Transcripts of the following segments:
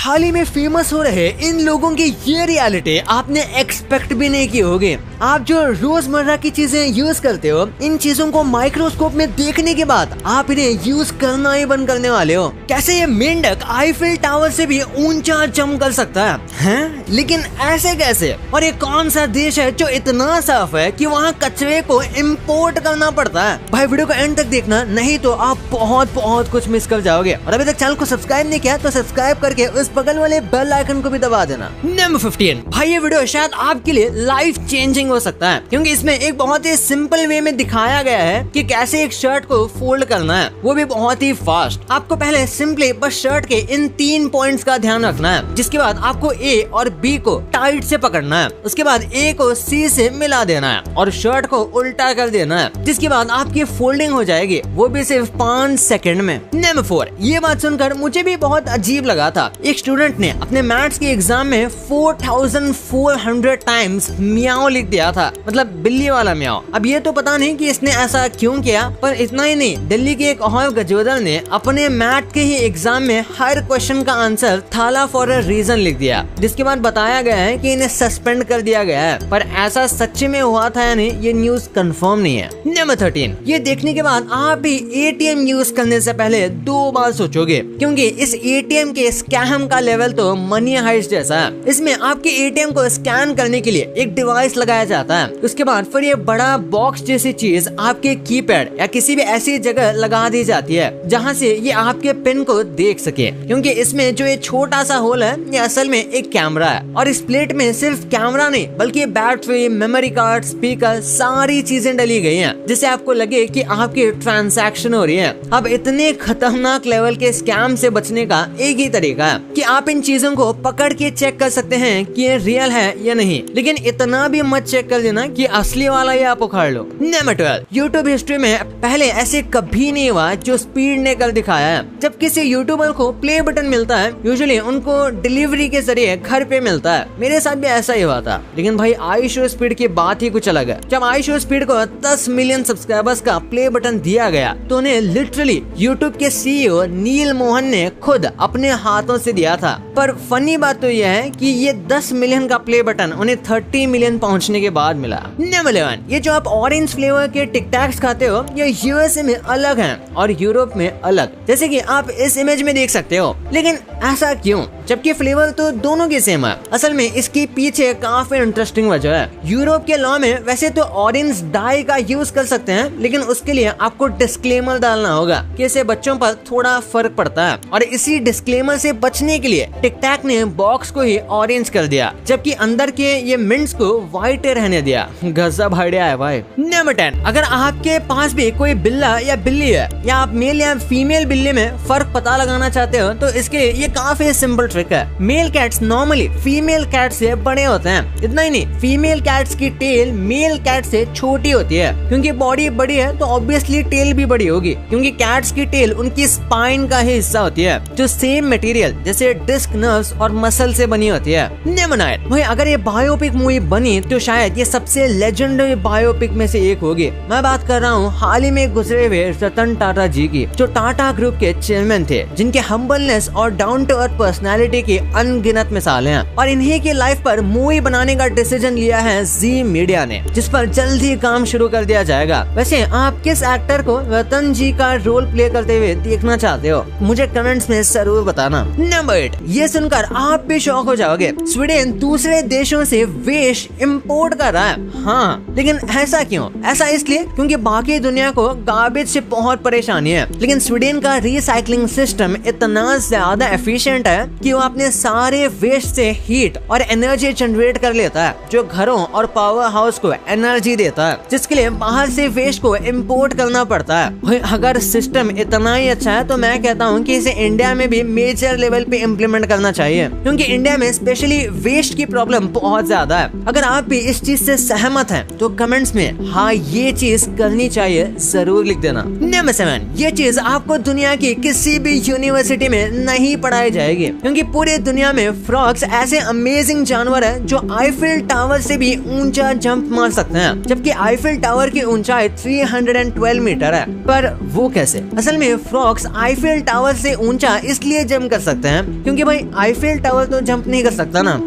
हाल ही में फेमस हो रहे इन लोगों की ये रियलिटी आपने एक्सपेक्ट भी नहीं की होगी। आप जो रोजमर्रा की चीजें यूज करते हो, इन चीजों को माइक्रोस्कोप में देखने के बाद आप इन्हें यूज करना ही बंद करने वाले हो। कैसे ये मेंढक आईफिल टावर से भी ऊंचा जंप कर सकता है? लेकिन ऐसे कैसे? और ये कौन सा देश है जो इतना साफ है कि वहाँ कचरे को इम्पोर्ट करना पड़ता है? भाई वीडियो को एंड तक देखना, नहीं तो आप बहुत कुछ मिस कर जाओगे। और अभी तक चैनल को सब्सक्राइब नहीं किया तो सब्सक्राइब करके उस बगल वाले बेल आइकन को भी दबा देना। नंबर 15, भाई ये वीडियो शायद आपके लिए लाइफ चेंजिंग हो सकता है, क्योंकि इसमें एक बहुत ही सिंपल वे में दिखाया गया है कि कैसे एक शर्ट को फोल्ड करना है, वो भी बहुत ही फास्ट। आपको पहले सिंपली बस शर्ट के इन 3 पॉइंट्स का ध्यान रखना है, जिसके बाद आपको ए और बी को टाइट से पकड़ना है, उसके बाद ए को सी से मिला देना है और शर्ट को उल्टा कर देना है, जिसके बाद आपकी फोल्डिंग हो जाएगी, वो भी सिर्फ 5 सेकंड में। नंबर 4, ये बात सुनकर मुझे भी बहुत अजीब लगा था। एक स्टूडेंट ने अपने मैथ्स के एग्जाम में 4400 टाइम्स मियाओ लिख दिया था, मतलब बिल्ली वाला मियाओ। अब ये तो पता नहीं कि इसने ऐसा क्यों किया, पर इतना ही नहीं, दिल्ली के एक और गजोदर ने अपने मैथ के ही एग्जाम में हर क्वेश्चन का आंसर थाला फॉर अ रीजन लिख दिया, जिसके बाद बताया गया है कि इन्हें सस्पेंड कर दिया गया है। पर ऐसा सच में हुआ था या नहीं, ये न्यूज कंफर्म नहीं है। नंबर 13, ये देखने के बाद आप भी एटीएम यूज करने से पहले 2 बार सोचोगे, क्योंकि इस एटीएम के स्कैम का लेवल तो मनी हाइस्ट जैसा है। इसमें आपके एटीएम को स्कैन करने के लिए एक डिवाइस लगाया जाता है, उसके बाद फिर ये बड़ा बॉक्स जैसी चीज आपके कीपैड या किसी भी ऐसी जगह लगा दी जाती है जहां से ये आपके पिन को देख सके, क्योंकि इसमें जो ये छोटा सा होल है ये असल में एक कैमरा है। और इस प्लेट में सिर्फ कैमरा नहीं बल्कि बैटरी, मेमोरी कार्ड, स्पीकर, सारी चीजें डली गई हैं, जिससे आपको लगे कि आपकी ट्रांजैक्शन हो रही है। अब इतने खतरनाक लेवल के स्कैम से बचने का एक ही तरीका है कि आप इन चीजों को पकड़ के चेक कर सकते हैं कि ये रियल है या नहीं, लेकिन इतना भी मत चेक कर देना कि असली वाला ये आप उखाड़ लो। नंबर 12, यूट्यूब हिस्ट्री में पहले ऐसे कभी नहीं हुआ जो स्पीड ने कर दिखाया है। जब किसी यूट्यूबर को प्ले बटन मिलता है, यूजुअली उनको डिलीवरी के जरिए घर पे मिलता है। मेरे साथ भी ऐसा ही हुआ था, लेकिन भाई आईशो स्पीड की बात ही कुछ अलग है। जब आईशो स्पीड को 10 मिलियन सब्सक्राइबर्स का प्ले बटन दिया गया तो उन्हें लिटरली यूट्यूब के सीईओ नील मोहन ने खुद अपने हाथों से दिया था। पर फनी बात तो यह है कि ये 10 मिलियन का प्ले बटन उन्हें 30 मिलियन पहुंचने के बाद मिला। नंबर 11, ये जो आप ऑरेंज फ्लेवर के टिक टैक्स खाते हो, ये यूएसए में अलग हैं और यूरोप में अलग, जैसे कि आप इस इमेज में देख सकते हो। लेकिन ऐसा क्यों, जबकि फ्लेवर तो दोनों की सेम है? असल में इसके पीछे काफी इंटरेस्टिंग वजह है। यूरोप के लॉ में वैसे तो ऑरेंज डाई का यूज कर सकते हैं, लेकिन उसके लिए आपको डिस्क्लेमर डालना होगा कि इससे बच्चों पर थोड़ा फर्क पड़ता है, और इसी डिस्क्लेमर से बचने के लिए टिक टैक ने बॉक्स को ही ऑरेंज कर दिया, जबकि अंदर के ये मिंट्स को व्हाइट रहने दिया। गजब आइडिया है भाई। नंबर 10, अगर आपके पास भी कोई बिल्ला या बिल्ली है, या आप मेल या फीमेल बिल्ली में फर्क पता लगाना चाहते हो, तो इसके लिए ये काफी सिंपल ट्रिक है। Male cats normally female cat से बड़े होते हैं। इतना ही नहीं, फीमेल कैट्स की टेल मेल कैट से छोटी होती है, क्योंकि बॉडी बड़ी है तो ऑब्वियसली टेल भी बड़ी होगी, क्योंकि कैट्स की टेल उनकी स्पाइन का ही हिस्सा होती है, जो सेम मटेरियल जैसे डिस्क, नर्व्स और मसल से बनी होती है। नंबर 9, भाई अगर ये बायोपिक मूवी बनी तो शायद ये सबसे लेजेंडरी बायोपिक में से एक होगी। मैं बात कर रहा हूँ हाल ही में गुजरे हुए रतन टाटा जी की, जो टाटा ग्रुप के चेयरमैन थे, जिनके हम्बलनेस और डाउन टू अर्थ पर्सनालिटी की अनगिनत मिसालें हैं। और इन्हीं की लाइफ पर मूवी बनाने का डिसीजन लिया है जी मीडिया ने, जिस पर जल्द ही काम शुरू कर दिया जाएगा। वैसे आप किस एक्टर को रतन जी का रोल प्ले करते हुए देखना चाहते हो, मुझे कमेंट्स में जरूर बताना। नंबर 8, ये सुनकर आप भी शॉक हो जाओगे, स्वीडन दूसरे देशों से वेस्ट इंपोर्ट कर रहा है। हाँ, लेकिन ऐसा क्यों? ऐसा इसलिए क्योंकि बाकी दुनिया को गार्बेज से बहुत परेशानी है, लेकिन स्वीडन का रिसाइकलिंग सिस्टम इतना ज्यादा एफिशिएंट है कि वो अपने सारे वेस्ट से हीट और एनर्जी जनरेट कर लेता है, जो घरों और पावर हाउस को एनर्जी देता है, जिसके लिए बाहर से वेस्ट को इंपोर्ट करना पड़ता है। भाई अगर सिस्टम इतना ही अच्छा है तो मैं कहता हूँ कि इसे इंडिया में भी मेजर लेवल पे इम्प्लीमेंट करना चाहिए, क्योंकि इंडिया में स्पेशली वेस्ट की प्रॉब्लम बहुत ज्यादा है। अगर आप भी इस चीज से सहमत हैं तो कमेंट्स में हाँ ये चीज करनी चाहिए जरूर लिख देना। नंबर 7, ये चीज आपको दुनिया की किसी भी यूनिवर्सिटी में नहीं पढ़ाई जाएगी, क्योंकि पूरी दुनिया में फ्रॉग्स ऐसे अमेजिंग जानवर हैं जो आईफिल टावर से भी ऊंचा जंप मार सकते हैं, जबकि आईफिल टावर की ऊंचाई 312 मीटर है। पर वो कैसे? असल में फ्रॉग्स आईफिल टावर से ऊंचा इसलिए जंप कर सकते हैं क्योंकि भाई आईफिल टावर तो जंप नहीं कर सकता ना।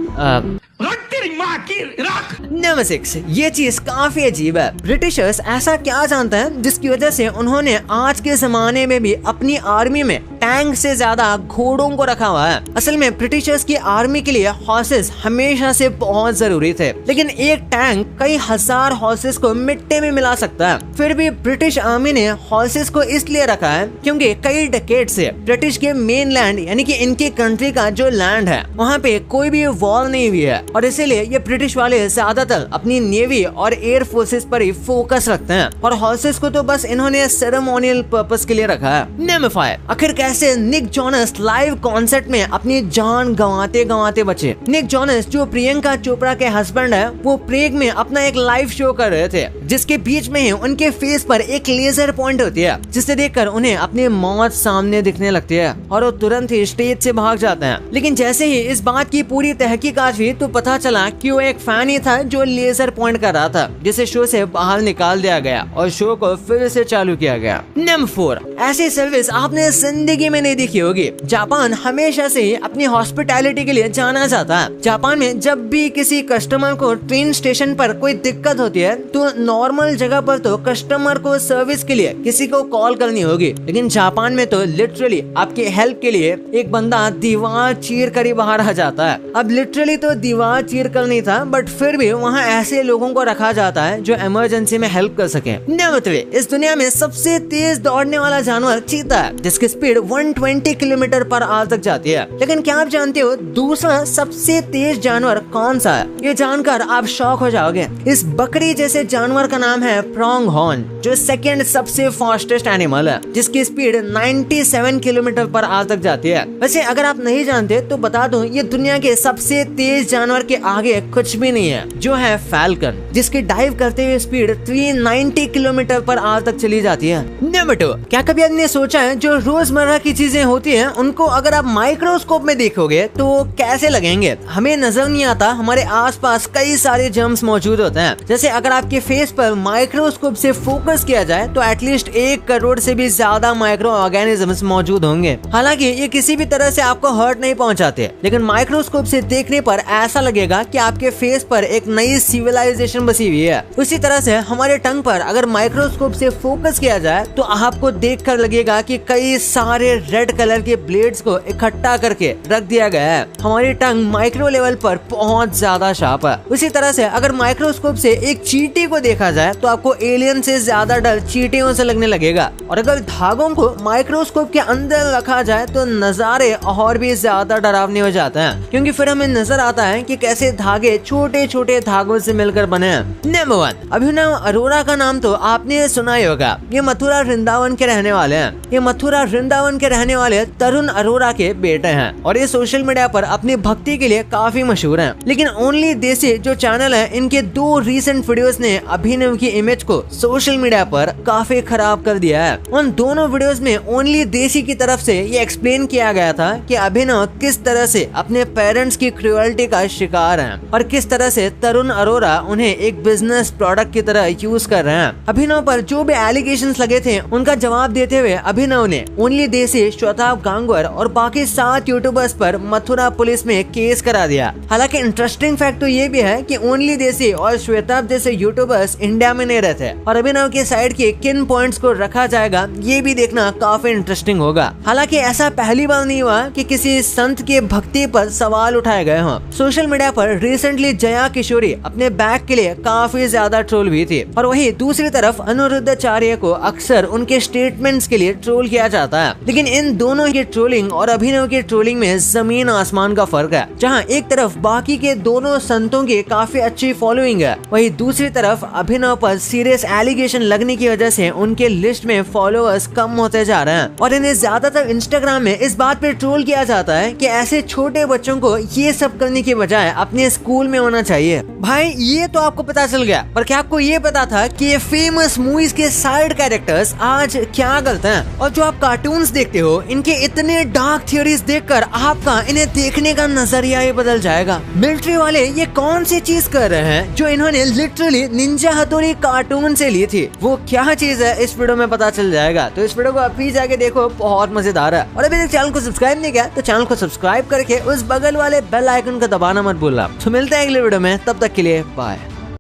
नंबर 6, ये चीज काफी अजीब है। ब्रिटिशर्स ऐसा क्या जानते हैं जिसकी वजह से उन्होंने आज के जमाने में भी अपनी आर्मी में टैंक से ज्यादा घोड़ों को रखा हुआ है। असल में ब्रिटिशर्स की आर्मी के लिए हॉर्सेस हमेशा से बहुत जरूरी थे, लेकिन एक टैंक कई हजार हॉर्सेस को मिट्टी में मिला सकता है। फिर भी ब्रिटिश आर्मी ने हॉर्सेस को इसलिए रखा है क्योंकि कई डेकेड से ब्रिटिश के मेन लैंड यानी कि इनकी कंट्री का जो लैंड है वहाँ पे कोई भी वॉर नहीं हुई है, और इसीलिए ये ब्रिटिश वाले ज्यादातर अपनी नेवी और एयर फोर्सेस पर ही फोकस रखते हैं, और हॉर्सेस को तो बस इन्होंने सेरेमोनियल पर्पस के लिए रखा है। नंबर 5, आखिर कैसे निक जोनस लाइव कॉन्सर्ट में अपनी जान गंवाते गंवाते बचे। निक जोनस जो प्रियंका चोपड़ा के हस्बैंड है, वो प्रेग में अपना एक लाइव शो कर रहे थे, जिसके बीच में ही उनके फेस पर एक लेजर पॉइंट होती है, जिसे देखकर उन्हें अपनी मौत सामने दिखने लगती है और वो तुरंत ही स्टेज से भाग जाते हैं। लेकिन जैसे ही इस बात की पूरी तहकीकात हुई तो पता चला कि वो एक फैन ही था जो लेजर पॉइंट कर रहा था, जिसे शो से बाहर निकाल दिया गया और शो को फिर से चालू किया गया। नंबर 4, ऐसी सर्विस आपने जिंदगी में नहीं देखी होगी। जापान हमेशा से ही अपनी हॉस्पिटैलिटी के लिए जाना जाता है। जापान में जब भी किसी कस्टमर को ट्रेन स्टेशन पर कोई दिक्कत होती है तो नॉर्मल जगह पर तो कस्टमर को सर्विस के लिए किसी को कॉल करनी होगी, लेकिन जापान में तो लिटरली आपकी हेल्प के लिए एक बंदा दीवार चीर कर ही बाहर आ जाता है। अब लिटरली तो दीवार चीर कर नहीं था, बट फिर भी वहाँ ऐसे लोगों को रखा जाता है जो इमरजेंसी में हेल्प कर सके। नंबर 3, इस दुनिया में सबसे तेज दौड़ने वाला जानवर चीता है, जिसकी स्पीड 120 किलोमीटर पर आवर तक जाती है। लेकिन क्या आप जानते हो दूसरा सबसे तेज जानवर कौन सा है? ये जानकर आप शॉक हो जाओगे। इस बकरी जैसे जानवर का नाम है प्रोंग हॉर्न, जो सेकंड सबसे फास्टेस्ट एनिमल है, जिसकी स्पीड 97 किलोमीटर पर आवर तक जाती है। वैसे अगर आप नहीं जानते तो बता दूं, ये दुनिया के सबसे तेज जानवर के आगे कुछ भी नहीं है, जो है फैल्कन, जिसकी डाइव करते हुए स्पीड 390 किलोमीटर पर आवर तक चली जाती है। नंबर 2, क्या कभी आपने सोचा है जो रोजमर्रा की चीजें होती हैं उनको अगर आप माइक्रोस्कोप में देखोगे तो कैसे लगेंगे? हमें नजर नहीं आता हमारे आसपास कई सारे जर्म्स मौजूद होते हैं। जैसे अगर आपके फेस पर माइक्रोस्कोप से फोकस किया जाए तो एटलीस्ट 1 करोड़ से भी ज्यादा माइक्रो ऑर्गेनिजम्स मौजूद होंगे। हालांकि ये किसी भी तरह से आपको हर्ट नहीं पहुंचाते, लेकिन माइक्रोस्कोप से देखने पर ऐसा लगेगा कि आपके फेस पर एक नई सिविलाइजेशन बसी हुई है। उसी तरह से हमारे टंग पर अगर माइक्रोस्कोप से फोकस किया जाए तो आपको देखकर लगेगा कि कई सारे रेड कलर के ब्लेड्स को इकट्ठा करके रख दिया गया है। हमारी टंग माइक्रो लेवल पर बहुत ज्यादा शार्प है। उसी तरह से अगर माइक्रोस्कोप से एक चींटी को देखा जाए तो आपको एलियन से ज्यादा डर चींटियों से लगने लगेगा, और अगर धागों को माइक्रोस्कोप के अंदर रखा जाए तो नजारे और भी ज्यादा डरावने हो जाते हैं, क्योंकि फिर हमें नजर आता है कि कैसे धागे छोटे छोटे धागों से मिलकर बने हैं। नंबर 1, अभिनव अरोरा का नाम तो आपने सुना ही होगा। ये मथुरा वृंदावन के रहने वाले हैं। ये मथुरा वृंदावन के रहने वाले तरुण अरोरा के बेटे हैं, और ये सोशल मीडिया पर अपनी भक्ति के लिए काफी मशहूर हैं। लेकिन ओनली देसी जो चैनल है, इनके 2 रीसेंट वीडियोस ने अभिनव की इमेज को सोशल मीडिया पर काफी खराब कर दिया है। उन दोनों वीडियोस में ओनली देसी की तरफ से ये एक्सप्लेन किया गया था कि अभिनव किस तरह से अपने पेरेंट्स की क्रूअल्टी का शिकार हैं, और किस तरह से तरुण अरोरा उन्हें एक बिजनेस प्रोडक्ट की तरह यूज कर रहे हैं। अभिनव पर जो भी एलिगेशंस लगे थे उनका जवाब देते हुए अभिनव ने ओनली देसी, श्वेताब गांगवर और बाकी 7 यूट्यूबर्स पर मथुरा पुलिस में केस करा दिया। हालांकि इंटरेस्टिंग फैक्ट तो ये भी है कि ओनली देसी और श्वेताब जैसे यूट्यूबर्स इंडिया में नहीं रहते, और अभिनव के साइड के किन पॉइंट्स को रखा जाएगा ये भी देखना काफी इंटरेस्टिंग होगा। हालांकि ऐसा पहली बार नहीं हुआ कि किसी संत के भक्ति पर सवाल उठाए गए हों। सोशल मीडिया पर रिसेंटली जया किशोरी अपने बैग के लिए काफी ज्यादा ट्रोल हुई थी, और वही दूसरी तरफ अनिरुद्धाचार्य को अक्सर उनके स्टेटमेंट्स के लिए ट्रोल किया जाता है। लेकिन इन दोनों की ट्रोलिंग और अभिनव की ट्रोलिंग में जमीन आसमान का फर्क है। जहां एक तरफ बाकी के दोनों संतों की काफी अच्छी फॉलोइंग है, वहीं दूसरी तरफ अभिनव पर सीरियस एलिगेशन लगने की वजह से उनके लिस्ट में फॉलोअर्स कम होते जा रहे हैं, और इन्हें ज्यादातर इंस्टाग्राम में इस बात पे ट्रोल किया जाता है कि ऐसे छोटे बच्चों को ये सब करने की बजाय अपने स्कूल में होना चाहिए। भाई ये तो आपको पता चल गया, पर क्या आपको ये पता था कि ये फेमस मूवीज के साइड कैरेक्टर्स आज क्या करते हैं? और जो आप कार्टून्स देखते हो इनके इतने डार्क थ्योरीज देखकर आपका इन्हें देखने का नजरिया ही बदल जाएगा। मिलिट्री वाले ये कौन सी चीज कर रहे हैं जो इन्होंने लिटरली निंजा हथौड़ी कार्टून से ली थी? वो क्या चीज है इस वीडियो में पता चल जाएगा। तो इस वीडियो को अभी जाके देखो, बहुत मजेदार है। और अभी तक चैनल को सब्सक्राइब नहीं किया तो चैनल को सब्सक्राइब करके उस बगल वाले बेल आइकन को दबाना मत भूलना। तो मिलते हैं अगले वीडियो में, तब तक के लिए बाय।